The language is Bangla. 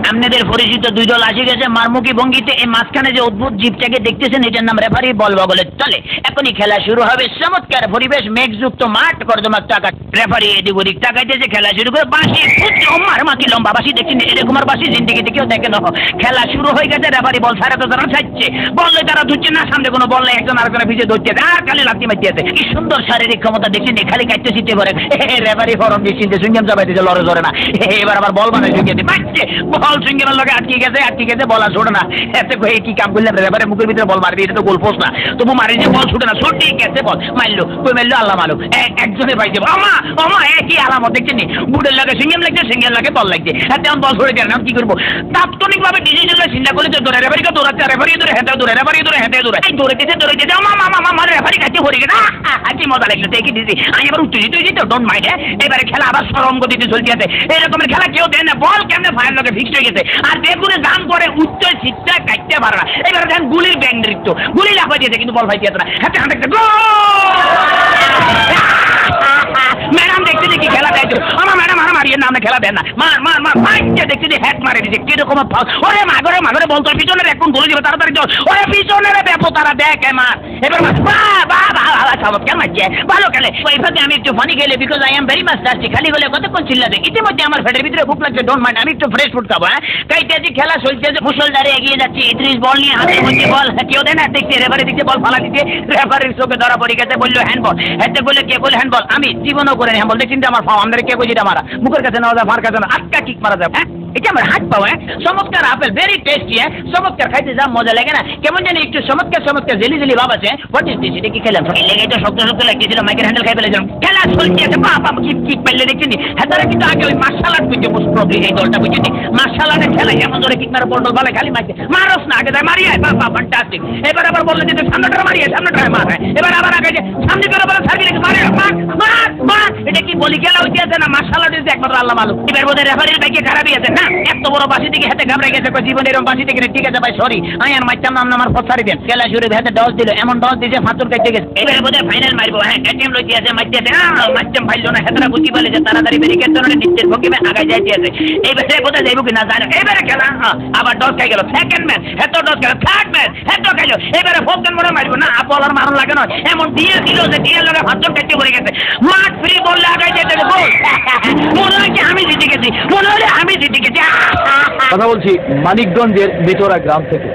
আপনাদের পরিচিত দুই দল আসে গেছে মারমুখী ভঙ্গিতে। এই মাঝখানে যে অদ্ভুত জীবটাকে দেখতেছেন এটার নাম রেফারি বল বগলে চলে। এখনই খেলা শুরু হবে। চমৎকার পরিবেশ, মেঘযুক্ত মাঠ, কর্দমাক টাকা। রেফারি এদিক ওদিক তাকাইতেছে, খেলা শুরু করে বাঁশি মার মাকি লম্বা বাঁশি দেখছেন, এরকম আর বাঁশি জিন্দিগিতে কেউ দেখে না। খেলা শুরু হয়ে গেছে, রেফারি বল ছাড়া তো তারা ছাড়ছে, বললে তারা ধুচ্ছে না, সামনে কোনো বল নেই, একজন আরেকজনের পিছিয়ে ধরছে আর খালি লাথি মারতেছে। কি সুন্দর শারীরিক ক্ষমতা দেখছেন, খালি কাটতে ছিটতে করে। রেফারি ফরম দিয়ে চিনতে সুইংগাম চাপাইতেছে, লড়ে ধরে না। এবার আবার বল বানায় সুইংগাম মারছে, বল সুইংগামের লগে আটকে গেছে, বল আর ছোটে না। এতে কি কাম করলেন, রেফারি মুখের ভিতরে বল মারবি, এটা তো গোল পোস্ট না, তবু মারি যে বল ছুটে না, ছুটি গেছে বল মারলো, কই মারলো আল্লাহ মারলো, একজনে পাইছে। আমা একই আলামত দেখছেন নি, বুটের লাগে সুইংগাম লাগছে, সিঙ্গেল লাগে বল লাগছে, তেমন বল ছড়ে গেল, কি করবো? তাৎক্ষণিকভাবে ডিসিশন চিন্তা করলে তো দৌড়ে, রেফারিকে দৌড়াচ্ছে, রেফারি দৌড়ে হেঁটে দৌড়ে, রেফারি দৌড়ে হেঁটে দৌড়ে, দৌড়েছে আমার রেফারি কাছে পড়ে গেছে। কি মজা লাগলো, দেখি দিদি আমি এবার উত্তেজিত হয়েছি তো, ডোন্ট মাইন্ড। এবারে খেলা আবার সরম গতিতে চলতে আছে, এরকমের খেলা কেউ দেয় না, বল কেমনে ফায়ার লগে ফিক্সড হয়ে গেছে, আর বেগুনে দাম করে উচ্চ শিক্ষা কাটতে পারে না। এবারে দেখেন গুলির ব্যাং নৃত্য, গুলি লাফাই দিয়েছে কিন্তু বল ফাইতে না, হাতে হাতে ম্যাডাম দেখতে দেখি খেলা দেয়, আমার ম্যাডাম আর মারিয়ে না, আমরা খেলা দেন না, মার মার মার মাইকে দেখতে যে হ্যাট মারে দিচ্ছে, কিরকম ওরে মাগরে বল তোর পিছনে এখন বলে দিবে, তাড়াতাড়ি চল, ওরে পিছনে ব্যাপো তারা দেখ মার, এবার চমৎকার মারছে, ভালো খেলে। ওইভাবে আমি একটু ফানি খেলে, because I am very much tasty, খালি বলে কতক্ষণ চিল্লাতে, ইতিমধ্যে আমার ফেটের ভিতরে ভুক লাগছে, ডোন্ট মাইন্ড, আমি একটু ফ্রেশ ফুড খাবো। কাইতে খেলা চলছে, মুসলধারে এগিয়ে যাচ্ছে, ইদ্রিস বল নিয়ে হাতের মধ্যে বল, কেউ দেয় না, দেখছে রেফারি দিচ্ছে বল ফালা দিচ্ছে, রেফারির চোখে ধরা পড়ে গেছে, বললো হ্যান্ডবল, হেঁটে বলে কে বলে হ্যান্ডবল, আমি জীবনও করে হ্যান্ডবল দেখছেন, আমার ফাও আমাদের কে বুঝিটা মারা, মুখের কাছে নেওয়া যায়, মার কাছে না, আটকা কিক মারা যায়, এটা আমার হাত পাও। চমৎকার আপেল, ভেরি টেস্টি, চমৎকার খাইতে যা মজা লাগে না, কেমন জানি একটু চমৎকার জেলি ভাব আছে। হোয়াট ইজ দিস, এটা কি খেলাম, লেগে তো শক্ত লাগতেছিল, মাইকের হ্যান্ডেল খাই ফেলেছিলাম, খেলা চলছে আছে, বাবা কিক পাইলে দেখছেন। হ্যাঁ তারা কিন্তু আগে ওই মার্শাল আর্ট বুঝছে, এই দলটা বুঝছেন, মার্শাল আর্টের খেলা এমন ধরে কিক মারা বল ভালো খালি মারছে, মারস না আগে যায় মারিয়ে, বাবা ফ্যান্টাস্টিক। এবার আবার বললো যে সামনেটা মারিয়ে, সামনেটা মার, এবার আবার আগে যে সামনে করে বলে সার্ভিস মারে, মার, এটা কি বলি খেলা হইতে আছে না মার্শাল আর্টের যে একমাত্র আল্লাহ মালুম। এবার বোধহয় রেফারির বাইকে খারাপই আছে না, এত বড় বাসি থেকে হাতে ঘাবড়ে গেছে, জীবন এরকম বাসি থেকে, ঠিক আছে ভাই সরি, আমি আর মারতাম না, আমার ফসারি দেন। খেলা শুরু হাতে ডস দিল, এমন ডস দিয়েছে ফাঁতুর কাটতে গেছে। এবার বোধহয় ফাইনাল মারবো, এটিএম লইতে আছে, মারতে মারতাম ফাইলো না, হেতরা বুঝি বলে যে তাড়াতাড়ি ব্যারিকেড ধরে নিচের ভঙ্গিমে আগায় যাইতে আছে। এইবারে বোধহয় যাইব কিনা জানো, এবারে খেলা আবার ডস খাই গেল, সেকেন্ড ম্যাচ হেত ডস গেল, থার্ড ম্যাচ হেত খাইলো, এবারে ফোর্থ মনে মারবো না, আপল আর মারণ লাগে না, এমন দিয়ে দিল যে দিয়ে লগে ফাঁতুর কাটতে পড়ে গেছে, মাঠ ফ্রি বললে আগায় যেতে গোল। মনে হয় কি আমি জিতে গেছি, মনে হলে আমি জিতে গেছি। কথা বলছি মানিকগঞ্জের মিটোরা গ্রাম থেকে।